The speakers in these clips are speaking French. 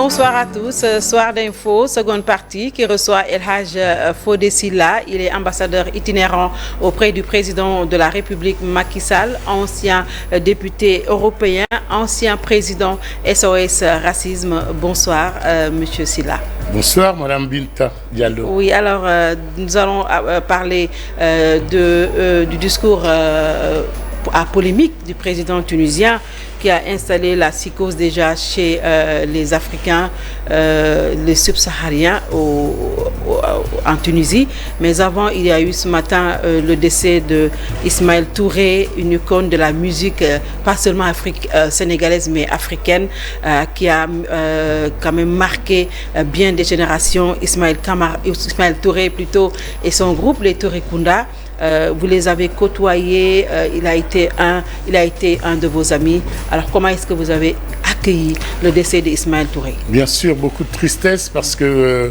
Bonsoir à tous. Soir d'info, seconde partie qui reçoit El Hadj Fodé Sylla. Il est ambassadeur itinérant auprès du président de la République Macky Sall, ancien député européen, ancien président SOS Racisme. Bonsoir, Monsieur Sylla. Bonsoir, Madame Binta Diallo. Oui, alors nous allons parler du discours à polémique du président tunisien qui a installé la psychose déjà chez les Africains, les subsahariens en Tunisie. Mais avant, il y a eu ce matin le décès de Ismaël Touré, une icône de la musique, pas seulement sénégalaise, mais africaine, qui a quand même marqué bien des générations. Ismaël Touré plutôt et son groupe, les Touré Kunda. Vous les avez côtoyés, il a été un de vos amis. Alors comment est-ce que vous avez accueilli le décès d'Ismaël Touré? Bien sûr, beaucoup de tristesse parce que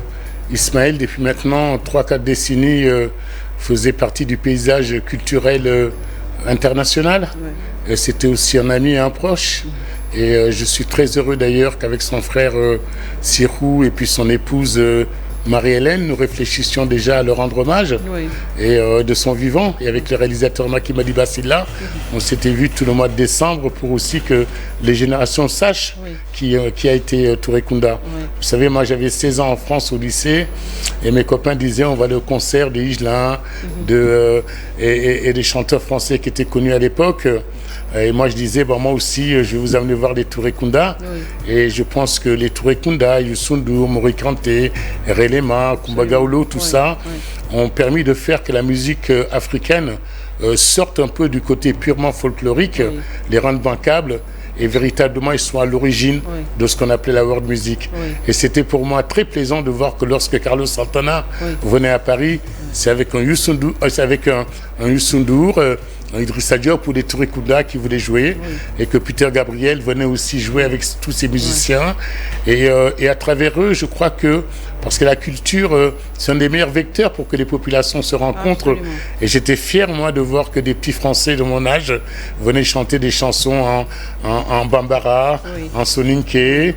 Ismaël, depuis maintenant 3-4 décennies, faisait partie du paysage culturel international. Ouais. C'était aussi un ami et un proche. Et je suis très heureux d'ailleurs qu'avec son frère Sirou et puis son épouse Marie-Hélène, nous réfléchissions déjà à leur rendre hommage, oui. Et de son vivant. Et avec le réalisateur Maki Madiba Sylla, on s'était vu tout le mois de décembre pour aussi que les générations sachent qui a été Touré Kunda. Oui. Vous savez, moi j'avais 16 ans en France au lycée et mes copains disaient on va aller au concert des Higelin et des chanteurs français qui étaient connus à l'époque. Et moi je disais, moi aussi je vais vous amener voir les Touré Kunda. Oui. Et je pense que les Touré Kunda, Youssou N'Dour, Mori Kanté, Relema, Kumba Gawlo, tout ça, ont permis de faire que la musique africaine sorte un peu du côté purement folklorique, les rendre bancables. Et véritablement, ils sont à l'origine de ce qu'on appelait la world music. Oui. Et c'était pour moi très plaisant de voir que lorsque Carlos Santana venait à Paris, c'est avec un Youssou N'Dour, un Idrissa Diop ou des Touré Kunda qui voulaient jouer, et que Peter Gabriel venait aussi jouer avec tous ces musiciens. Et à travers eux, je crois que, parce que la culture, c'est un des meilleurs vecteurs pour que les populations se rencontrent. Absolument. Et j'étais fier, moi, de voir que des petits Français de mon âge venaient chanter des chansons en Bambara, en Soninké,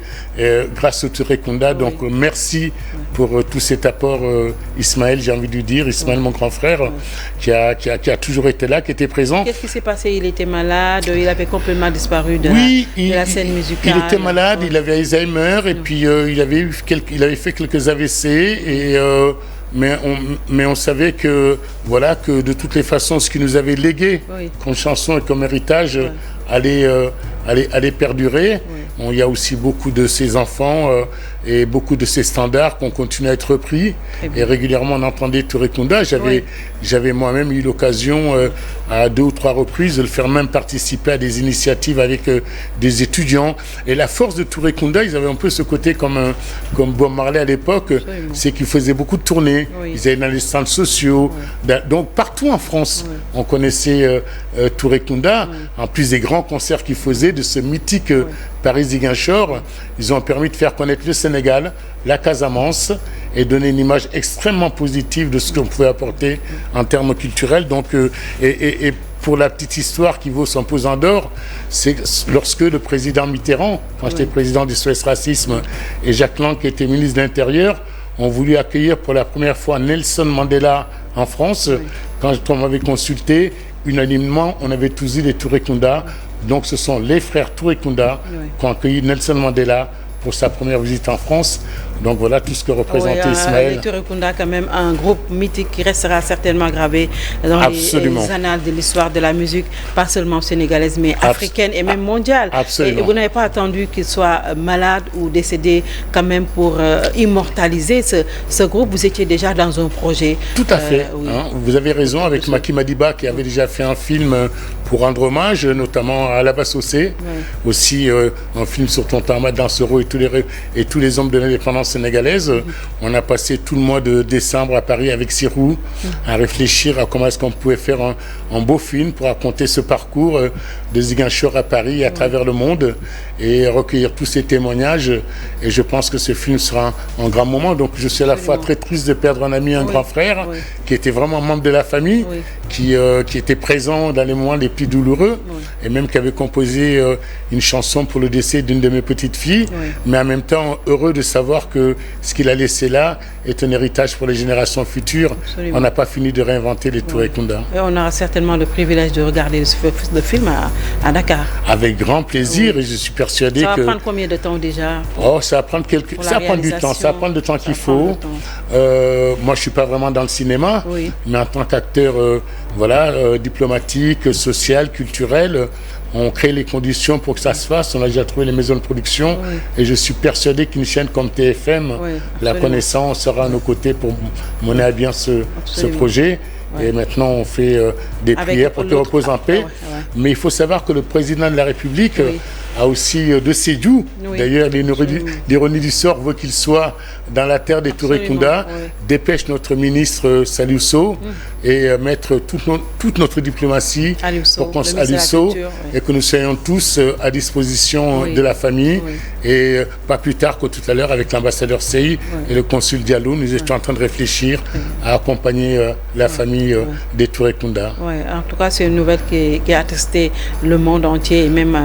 grâce au Touré Kunda. Donc, merci pour tout cet apport, Ismaël, j'ai envie de lui dire, Ismaël, mon grand frère, qui a toujours été là, qui était présent. Qu'est-ce qui s'est passé? Il était malade, il avait complètement disparu de la scène musicale. Il était malade, il avait Alzheimer, et puis il avait fait quelques AVC, mais on savait que de toutes les façons, ce qu'il nous avait légué comme chanson et comme héritage allait perdurer. Il y a aussi beaucoup de ses enfants et beaucoup de ses standards qui ont continué à être repris. Et régulièrement, on entendait Touré Kunda. J'avais moi-même eu l'occasion à 2 ou 3 reprises de le faire même participer à des initiatives avec des étudiants. Et la force de Touré Kunda, ils avaient un peu ce côté comme Bob Marley à l'époque, c'est qu'ils faisaient beaucoup de tournées. Ils allaient dans les centres sociaux. Donc partout en France, on connaissait Touré Kunda. En plus des grands concerts qu'ils faisaient de ce mythique Paris-Ziguinchor, ils ont permis de faire connaître le Sénégal, la Casamance, et donner une image extrêmement positive de ce qu'on pouvait apporter en termes culturels. Donc, et pour la petite histoire qui vaut son pesant d'or, c'est lorsque le président Mitterrand, quand j'étais président du SOS Racisme, et Jacques Lang, qui était ministre de l'Intérieur, ont voulu accueillir pour la première fois Nelson Mandela en France. Quand on m'avait consulté, unanimement, on avait tous dit les Touré Kunda. Donc ce sont les frères Touré Kunda qui ont accueilli Nelson Mandela pour sa première visite en France. Donc voilà tout ce que représentait Ismaël. Les Touré Kunda, quand même un groupe mythique qui restera certainement gravé dans les annales de l'histoire de la musique, pas seulement sénégalaise, mais africaine et même mondiale. Absolument. Et vous n'avez pas attendu qu'il soit malade ou décédé quand même pour immortaliser ce groupe. Vous étiez déjà dans un projet. Tout à fait. Vous avez raison, avec Maki Madiba qui avait déjà fait un film pour rendre hommage, notamment à Alaba Sossé, aussi un film sur Tonton Ahmad Dansero et tous les hommes de l'indépendance sénégalaise. On a passé tout le mois de décembre à Paris avec Sirou à réfléchir à comment est-ce qu'on pouvait faire un beau film pour raconter ce parcours de Ziguinchor à Paris et à travers le monde et recueillir tous ces témoignages. Et je pense que ce film sera un grand moment. Donc je suis à la fois très triste de perdre un ami, un grand frère qui était vraiment membre de la famille, qui était présent dans les moments les plus douloureux, et même qui avait composé une chanson pour le décès d'une de mes petites filles, mais en même temps heureux de savoir que ce qu'il a laissé là est un héritage pour les générations futures. Absolument. On n'a pas fini de réinventer les Touré Kunda. Et on aura certainement le privilège de regarder le film à Dakar. Avec grand plaisir, et je suis persuadé que... Ça va prendre combien de temps déjà? Ça va prendre ça va prendre du temps, ça va prendre le temps qu'il faut. Moi, je suis pas vraiment dans le cinéma, mais en tant qu'acteur diplomatique, social, culturel, on crée les conditions pour que ça se fasse. On a déjà trouvé les maisons de production, et je suis persuadé qu'une chaîne comme TFM, la connaissance, sera à nos côtés pour mener à bien ce projet. Et maintenant, on fait des prières pour qu'il repose en paix. Mais il faut savoir que le président de la République a aussi de ses doux. D'ailleurs, l'ironie du sort veut qu'il soit dans la terre des Touré Kunda, dépêche notre ministre Saliou et mettre toute notre diplomatie pour qu'on et que nous soyons tous à disposition de la famille. Et pas plus tard que tout à l'heure, avec l'ambassadeur Sey et le consul Diallo, nous étions en train de réfléchir à accompagner la famille des Touré Kunda. En tout cas, c'est une nouvelle qui a attesté le monde entier et même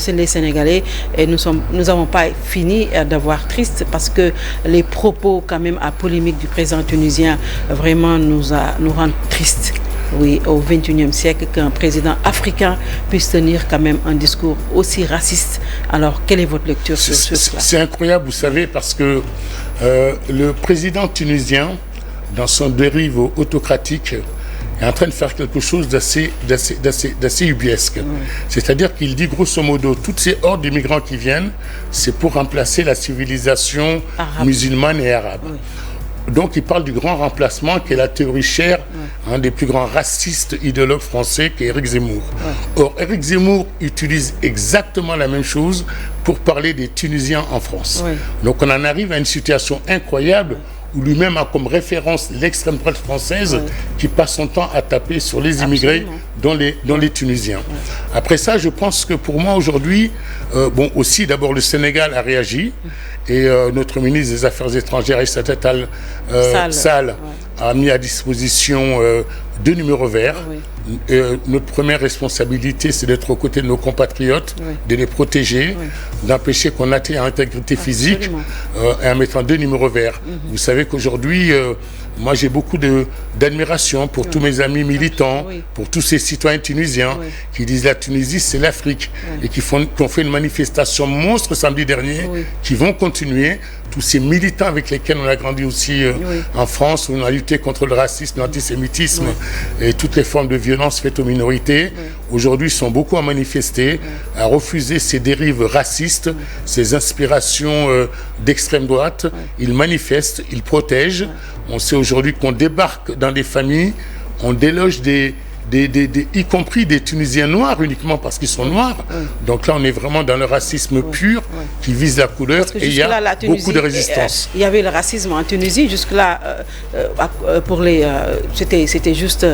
les Sénégalais. Et nous n'avons pas fini d'avoir triste, parce que les propos quand même à polémique du président tunisien vraiment nous rendent tristes. Oui, au XXIe siècle, qu'un président africain puisse tenir quand même un discours aussi raciste. Alors, quelle est votre lecture sur cela? C'est incroyable, vous savez, parce que le président tunisien, dans son dérive autocratique, est en train de faire quelque chose d'assez ubuesque. C'est-à-dire qu'il dit grosso modo, toutes ces hordes d'immigrants qui viennent, c'est pour remplacer la civilisation musulmane et arabe. Donc il parle du grand remplacement, qui est la théorie chère, un des plus grands racistes idéologues français, qui est Éric Zemmour. Or, Éric Zemmour utilise exactement la même chose pour parler des Tunisiens en France. Donc on en arrive à une situation incroyable, où lui-même a comme référence l'extrême droite française, qui passe son temps à taper sur les immigrés, dont les Tunisiens. Après ça, je pense que pour moi aujourd'hui, aussi d'abord le Sénégal a réagi, et notre ministre des Affaires étrangères, Aïssata Tall Sall, a mis à disposition 2 numéros verts. Notre première responsabilité, c'est d'être aux côtés de nos compatriotes, de les protéger, d'empêcher qu'on atteigne à l'intégrité physique, et en mettant 2 numéros verts. Vous savez qu'aujourd'hui, moi j'ai beaucoup d'admiration pour tous mes amis militants, pour tous ces citoyens tunisiens qui disent la Tunisie c'est l'Afrique, et qui ont fait une manifestation monstre samedi dernier, qui vont continuer. Tous ces militants avec lesquels on a grandi aussi en France, où on a lutté contre le racisme, l'antisémitisme et toutes les formes de violence faites aux minorités, aujourd'hui sont beaucoup à manifester, à refuser ces dérives racistes, ces inspirations d'extrême droite. Ils manifestent, ils protègent. On sait aujourd'hui qu'on débarque dans des familles, on déloge y compris des Tunisiens noirs, uniquement parce qu'ils sont noirs. Donc là, on est vraiment dans le racisme pur qui vise la couleur, et il y a beaucoup de résistance. Il y avait le racisme en Tunisie, jusque-là, c'était juste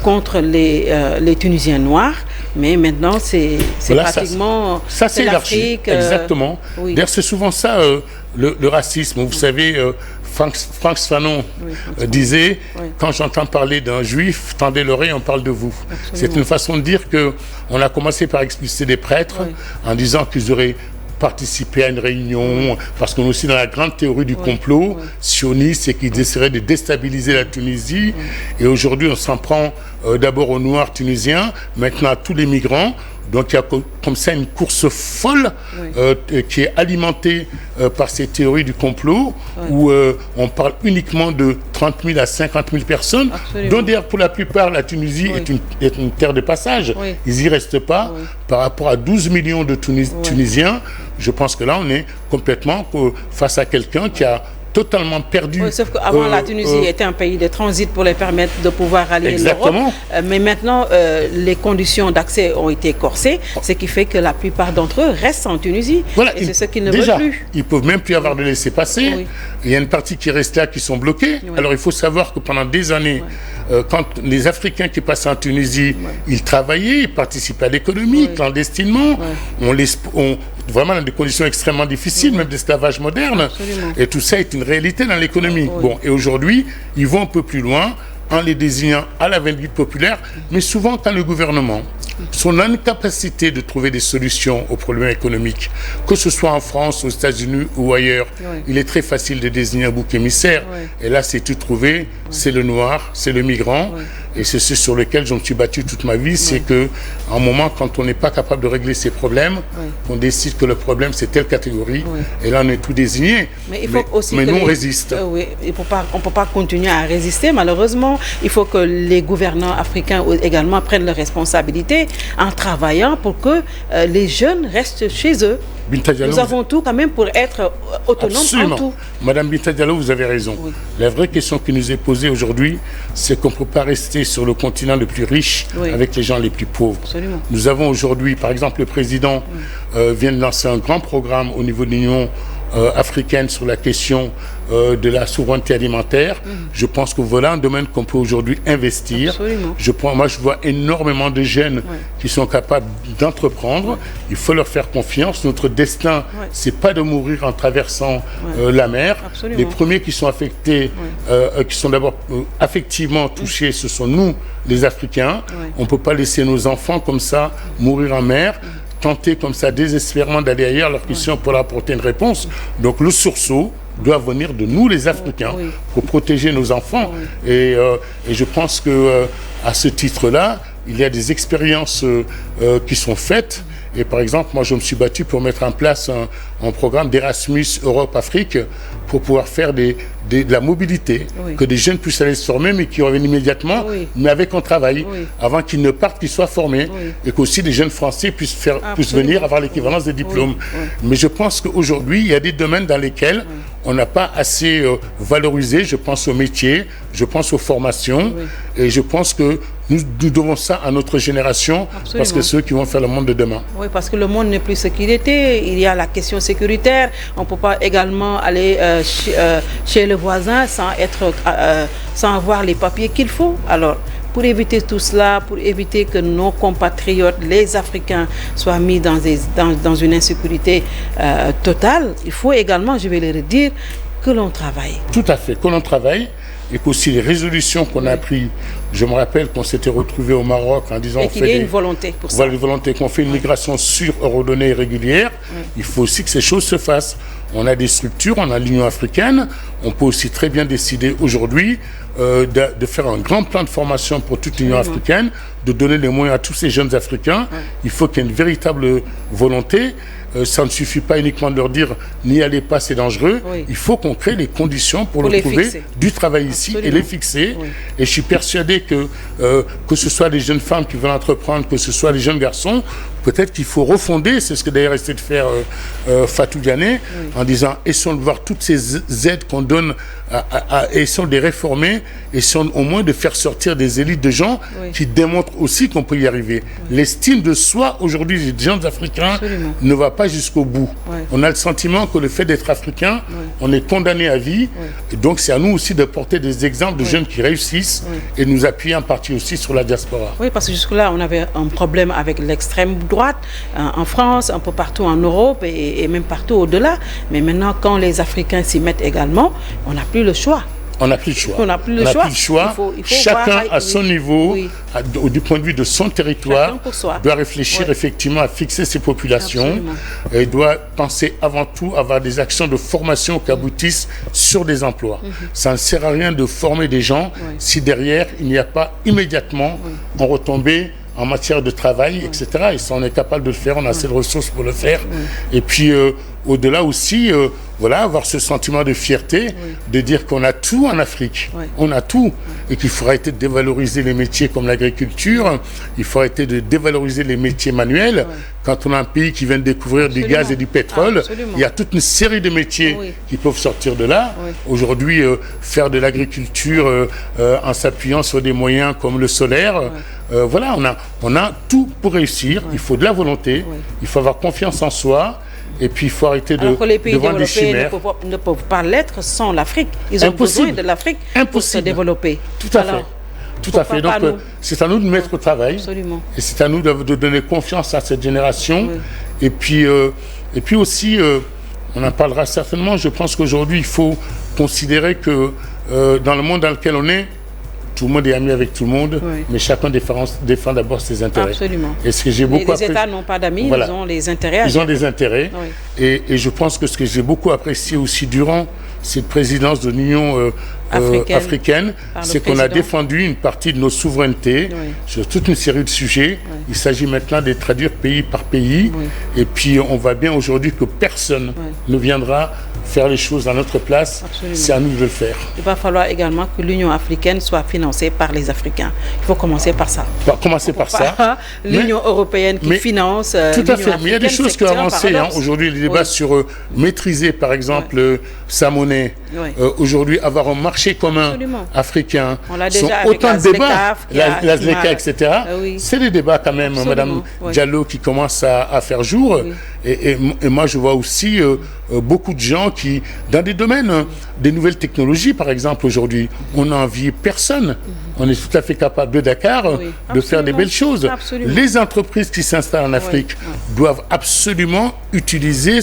contre les Tunisiens noirs, mais maintenant, c'est pratiquement ça c'est l'Afrique. Exactement. D'ailleurs, c'est souvent ça, le racisme. Vous savez... Franck Fanon disait, quand j'entends parler d'un juif, tendez l'oreille, on parle de vous. C'est une façon de dire qu'on a commencé par expulser des prêtres en disant qu'ils auraient participé à une réunion, parce qu'on est aussi dans la grande théorie du complot sioniste, et qu'ils essaieraient de déstabiliser la Tunisie. Et aujourd'hui, on s'en prend d'abord aux Noirs tunisiens, maintenant à tous les migrants. Donc il y a comme ça une course folle qui est alimentée par ces théories du complot, où on parle uniquement de 30 000 à 50 000 personnes, dont d'ailleurs pour la plupart la Tunisie est une terre de passage. Ils n'y restent pas. Par rapport à 12 millions de Tunisiens, je pense que là on est complètement face à quelqu'un qui a totalement perdu. Sauf qu'avant, la Tunisie était un pays de transit pour les permettre de pouvoir aller l'Europe. Mais maintenant, les conditions d'accès ont été corsées, ce qui fait que la plupart d'entre eux restent en Tunisie. Et c'est ce qu'ils ne veulent plus. Ils ne peuvent même plus avoir de laissez-passer. Il y a une partie qui reste là, qui sont bloqués. Alors, il faut savoir que pendant des années, quand les Africains qui passaient en Tunisie, ils travaillaient, ils participaient à l'économie, clandestinement. Vraiment dans des conditions extrêmement difficiles, même d'esclavage moderne. Et tout ça est une réalité dans l'économie. Et aujourd'hui, ils vont un peu plus loin. en les désignant à la vindicte populaire, mais souvent quand le gouvernement, son incapacité de trouver des solutions aux problèmes économiques, que ce soit en France, aux États-Unis ou ailleurs, il est très facile de désigner un bouc émissaire. Et là, c'est tout trouvé, c'est le noir, c'est le migrant. Et c'est ce sur lequel je me suis battu toute ma vie, c'est qu'à un moment, quand on n'est pas capable de régler ces problèmes, on décide que le problème, c'est telle catégorie, et là, on est tout désigné. Mais il faut aussi nous, on résiste. Oui, on ne peut pas continuer à résister, malheureusement. Il faut que les gouvernants africains également prennent leurs responsabilités en travaillant pour que les jeunes restent chez eux. Nous avons tout quand même pour être autonomes en tout. Madame Binta Diallo, vous avez raison. La vraie question qui nous est posée aujourd'hui, c'est qu'on ne peut pas rester sur le continent le plus riche avec les gens les plus pauvres. Absolument. Nous avons aujourd'hui, par exemple, le président vient de lancer un grand programme au niveau de l'Union africaine sur la question de la souveraineté alimentaire. Je pense que voilà un domaine qu'on peut aujourd'hui investir. Moi, je vois énormément de jeunes qui sont capables d'entreprendre. Il faut leur faire confiance. Notre destin, c'est pas de mourir en traversant la mer. Les premiers qui sont affectés, qui sont d'abord affectivement touchés, ce sont nous, les Africains. On ne peut pas laisser nos enfants comme ça mourir en mer. Tenter comme ça désespérément d'aller ailleurs alors qu'ils sont pour leur apporter une réponse. Donc le sursaut doit venir de nous les Africains pour protéger nos enfants. Et je pense que à ce titre-là, il y a des expériences qui sont faites. Et par exemple, moi je me suis battu pour mettre en place un programme d'Erasmus Europe-Afrique pour pouvoir faire de la mobilité, que des jeunes puissent aller se former, mais qui reviennent immédiatement, mais avec un travail, avant qu'ils ne partent, qu'ils soient formés, et qu'aussi des jeunes Français puissent venir avoir l'équivalence des diplômes. Mais je pense qu'aujourd'hui, il y a des domaines dans lesquels on n'a pas assez valorisé. Je pense aux métiers, je pense aux formations, et je pense que nous devons ça à notre génération, parce que ceux qui vont faire le monde de demain. Oui, parce que le monde n'est plus ce qu'il était. Il y a la question sécuritaire. On ne peut pas également aller chez le voisin sans avoir les papiers qu'il faut. Alors, pour éviter tout cela, pour éviter que nos compatriotes, les Africains, soient mis dans une insécurité totale, il faut également, je vais le redire, que l'on travaille. Tout à fait, que l'on travaille. Et qu'aussi les résolutions qu'on a prises, je me rappelle qu'on s'était retrouvés au Maroc en disant... Et qu'il y ait une volonté pour ça. Voilà, une volonté, qu'on fait une migration sûre, ordonnée et régulière. Il faut aussi que ces choses se fassent. On a des structures, on a l'Union africaine. On peut aussi très bien décider aujourd'hui de faire un grand plan de formation pour toute l'Union africaine, de donner les moyens à tous ces jeunes Africains. Il faut qu'il y ait une véritable volonté. Ça ne suffit pas uniquement de leur dire n'y allez pas, c'est dangereux. Il faut qu'on crée les conditions pour leur trouver du travail ici et les fixer. Et je suis persuadé que ce soit les jeunes femmes qui veulent entreprendre, que ce soit les jeunes garçons, peut-être qu'il faut refonder, c'est ce que d'ailleurs essaie de faire Fatou Diané, en disant essayons de voir toutes ces aides qu'on donne, essayons de les réformer, essayons au moins de faire sortir des élites de gens qui démontrent aussi qu'on peut y arriver. L'estime de soi aujourd'hui des jeunes Africains ne va pas jusqu'au bout. On a le sentiment que le fait d'être africain, on est condamné à vie. Et donc c'est à nous aussi de porter des exemples de jeunes qui réussissent et nous appuyer en partie aussi sur la diaspora. Oui, parce que jusque-là, on avait un problème avec l'extrême droite en France, un peu partout en Europe et même partout au-delà. Mais maintenant, quand les Africains s'y mettent également, on n'a plus le choix. On n'a plus le choix. On n'a plus le choix. Il faut chacun à son niveau, du point de vue de son territoire, doit réfléchir effectivement à fixer ses populations et doit penser avant tout à avoir des actions de formation qui aboutissent sur des emplois. Ça ne sert à rien de former des gens si derrière il n'y a pas immédiatement en retombée en matière de travail, etc. Et ça, on est capable de le faire, on a assez de ressources pour le faire. Et puis, au-delà aussi, voilà, avoir ce sentiment de fierté, de dire qu'on a tout en Afrique. On a tout. Et qu'il faut arrêter de dévaloriser les métiers comme l'agriculture, il faut arrêter de dévaloriser les métiers manuels. Quand on a un pays qui vient de découvrir du gaz et du pétrole, il y a toute une série de métiers qui peuvent sortir de là. Aujourd'hui, faire de l'agriculture en s'appuyant sur des moyens comme le solaire, voilà, on a tout pour réussir. Il faut de la volonté, il faut avoir confiance en soi. Et puis il faut arrêter de vendre des chimères. Ne peuvent pas l'être sans l'Afrique. Ils ont besoin de l'Afrique pour se développer. Tout à fait. Tout à fait. Donc c'est à nous de mettre au travail. Absolument. Et c'est à nous de donner confiance à cette génération. Et puis aussi, on en parlera certainement, je pense qu'aujourd'hui il faut considérer que dans le monde dans lequel on est, tout le monde est ami avec tout le monde, Oui. mais chacun défend d'abord ses intérêts. Absolument. Et ce que j'ai beaucoup Les États n'ont pas d'amis, Voilà. ils ont les intérêts. à Ils ont gérer. des intérêts. Oui. Et je pense que ce que j'ai beaucoup apprécié aussi durant cette présidence de l'Union africaine, Par le c'est qu'on a président. défendu une partie de nos souverainetés Oui. sur toute une série de sujets. Il s'agit maintenant de traduire pays par pays. Oui. Et puis on voit bien aujourd'hui que personne ne viendra faire les choses à notre place. Absolument. C'est à nous de le faire. Il va falloir également que l'Union africaine soit financée par les Africains. Il faut commencer par ça. On va commencer par ça. Pas l'Union européenne qui mais- finance. Tout à l'Union fait. Mais il y a des africaine, choses qui ont c'est tiré par avancé. l'os. Aujourd'hui, les débats Oui. sur maîtriser, par exemple, sa monnaie. Oui. Aujourd'hui, avoir un marché commun Absolument. africain. On l'a sont déjà avec autant la de débats. ZLECAf qui La a- ZLECA, etc. Oui. C'est des débats quand même, Absolument. Madame Oui. Diallo, qui commencent à faire jour. Oui. Et moi, je vois aussi beaucoup de gens qui, dans des domaines, des nouvelles technologies, par exemple, aujourd'hui, on n'a envié personne. On est tout à fait capable de Dakar Oui. de faire des Absolument. belles choses. Absolument. Les entreprises qui s'installent en Afrique doivent absolument utiliser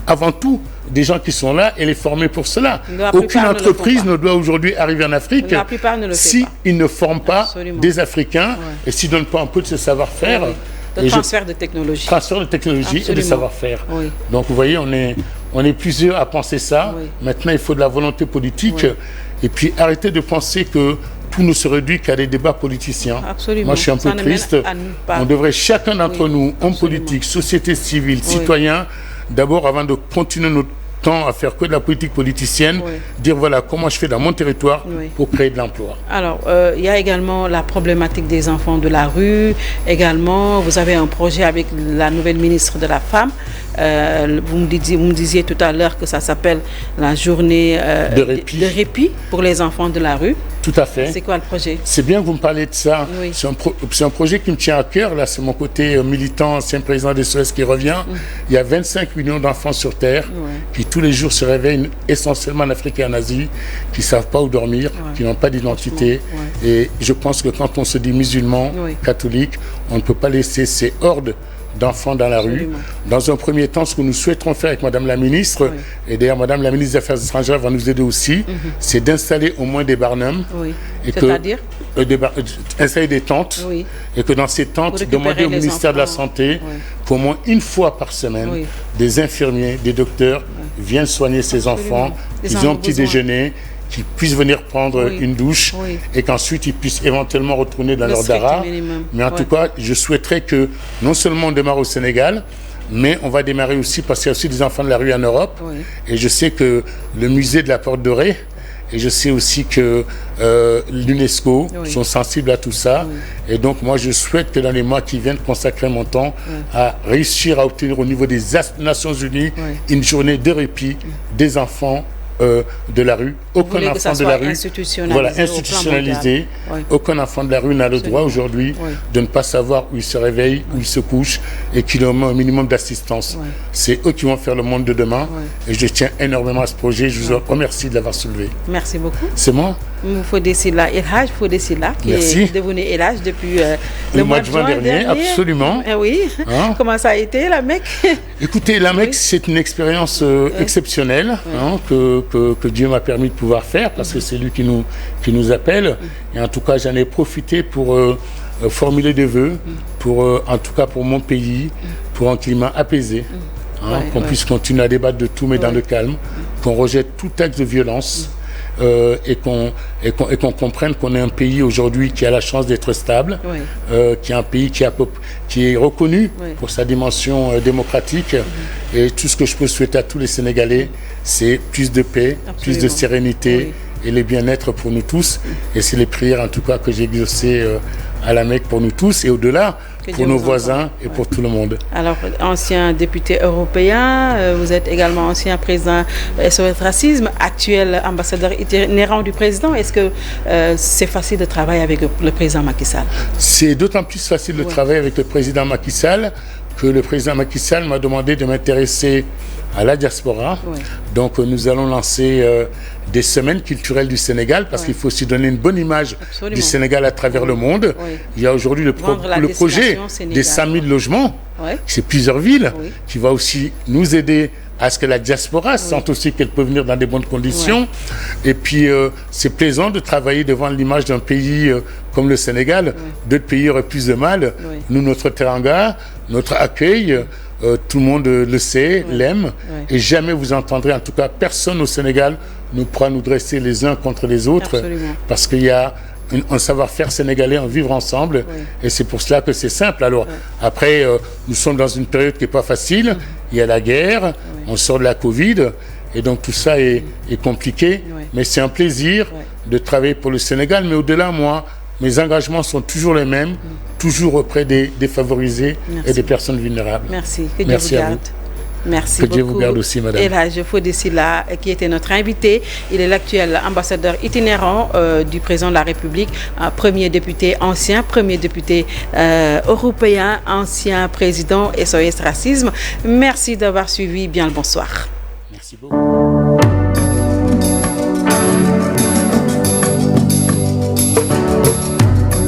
avant tout des gens qui sont là et les former pour cela. La Aucune plupart ne le font entreprise pas. ne doit aujourd'hui arriver en Afrique La plupart ne le fait si pas. ils ne forment pas Absolument. des Africains et s'ils ne donnent pas un peu de ce savoir-faire. Oui. Et De je- transfert de technologie. transfert de technologie et de Absolument. savoir-faire. Oui. Donc vous voyez, on est plusieurs à penser ça. Oui. Maintenant, il faut de la volonté politique Oui. et puis arrêter de penser que tout ne se réduit qu'à des débats politiciens. Absolument. Moi, je suis un peu Ça ne mène triste. à nulle part. On devrait chacun d'entre Oui, nous, hommes absolument. politiques, société civile, citoyens, d'abord avant de continuer notre temps à faire que de la politique politicienne, Oui. dire voilà comment je fais dans mon territoire Oui. pour créer de l'emploi. Alors, il y a également la problématique des enfants de la rue. Également, vous avez un projet avec la nouvelle ministre de la Femme. Vous me disiez tout à l'heure que ça s'appelle la journée De répit. pour les enfants de la rue. Tout à fait. C'est quoi le projet? C'est bien que vous me parlez de ça. Oui. C'est un projet qui me tient à cœur. Là, c'est mon côté militant, ancien président des SOS qui revient. Il y a 25 millions d'enfants sur Terre qui tous les jours se réveillent essentiellement en Afrique et en Asie, qui ne savent pas où dormir, qui n'ont pas d'identité. Et je pense que quand on se dit musulman, catholique, on ne peut pas laisser ces hordes d'enfants dans la rue. Absolument. Dans un premier temps, ce que nous souhaiterons faire avec Madame la Ministre, et d'ailleurs Madame la Ministre des Affaires étrangères va nous aider aussi, c'est d'installer au moins des barnums. Oui. Et C'est-à-dire installer des tentes Oui. et que dans ces tentes, Pour récupérer demander au les ministère de la enfants. Santé Oui. qu'au moins une fois par semaine, Oui. des infirmiers, des docteurs viennent soigner ces enfants, Ils qu'ils en aient ont un petit besoin. déjeuner, qu'ils puissent venir prendre Oui. une douche Oui. et qu'ensuite ils puissent éventuellement retourner dans Le leur strict dara. minimum. Mais en Ouais. tout cas, je souhaiterais que non seulement on démarre au Sénégal, mais on va démarrer aussi parce qu'il y a aussi des enfants de la rue en Europe. Oui. Et je sais que le musée de la Porte Dorée, et je sais aussi que l'UNESCO sont sensibles à tout ça. Et donc moi je souhaite que dans les mois qui viennent consacrer mon temps à réussir à obtenir au niveau des Nations Unies une journée de répit des enfants de la rue. Aucun voulez que ça enfant de soit la rue, institutionnalisé voilà, au plan institutionnalisé. mondial. Oui. Aucun enfant de la rue n'a le droit aujourd'hui Oui. de ne pas savoir où il se réveille, où il se couche et qu'il a un minimum d'assistance. Oui. C'est eux qui vont faire le monde de demain et je tiens énormément à ce projet. Je vous remercie de l'avoir soulevé. Merci beaucoup. C'est moi. Fodessila Elhaj, qui Merci. est devenu Elhaj depuis Le mois de juin dernier, absolument. Eh oui. Hein? Comment ça a été, la Mecque? Écoutez, la Mecque, c'est une expérience exceptionnelle hein, que Dieu m'a permis de pouvoir faire parce que c'est lui qui nous appelle. Et en tout cas, j'en ai profité pour formuler des vœux, en tout cas pour mon pays, pour un climat apaisé, qu'on puisse continuer à débattre de tout, mais dans le calme, qu'on rejette tout acte de violence. Et qu'on comprenne qu'on est un pays aujourd'hui qui a la chance d'être stable, qui est un pays qui est reconnu pour sa dimension démocratique. Et tout ce que je peux souhaiter à tous les Sénégalais, c'est plus de paix, plus de sérénité et le bien-être pour nous tous. Et c'est les prières en tout cas que j'ai exaucées à la Mecque pour nous tous et au-delà, pour nos voisins et pour tout le monde. Alors, ancien député européen, vous êtes également ancien président SOS Racisme, actuel ambassadeur itinérant du président. Est-ce que c'est facile de travailler avec le président Macky Sall? C'est d'autant plus facile de travailler avec le président Macky Sall que le président Macky Sall m'a demandé de m'intéresser à la diaspora. Donc nous allons lancer des semaines culturelles du Sénégal parce qu'il faut aussi donner une bonne image du Sénégal à travers le monde. Il y a aujourd'hui le projet des 100 000 logements, c'est plusieurs villes, qui va aussi nous aider à ce que la diaspora sente aussi qu'elle peut venir dans des bonnes conditions. Et puis, c'est plaisant de travailler devant l'image d'un pays comme le Sénégal. D'autres pays auraient plus de mal. Nous, notre teranga, notre accueil, tout le monde le sait, l'aime. Et jamais vous entendrez, en tout cas, personne au Sénégal ne pourra nous dresser les uns contre les autres. Absolument. Parce qu'il y a un savoir-faire sénégalais, en vivre ensemble. Et c'est pour cela que c'est simple. Alors, après, nous sommes dans une période qui n'est pas facile. Il y a la guerre, on sort de la Covid. Et donc, tout ça est compliqué. Mais c'est un plaisir de travailler pour le Sénégal. Mais au-delà, moi, mes engagements sont toujours les mêmes, toujours auprès des défavorisés et des personnes vulnérables. Merci. Que Dieu vous garde. Merci beaucoup. Que Dieu vous garde aussi, madame. El Hadj Fodé Sylla, qui était notre invité. Il est l'actuel ambassadeur itinérant du président de la République, premier député, ancien premier député européen, ancien président SOS Racisme. Merci d'avoir suivi. Bien le bonsoir. Merci beaucoup.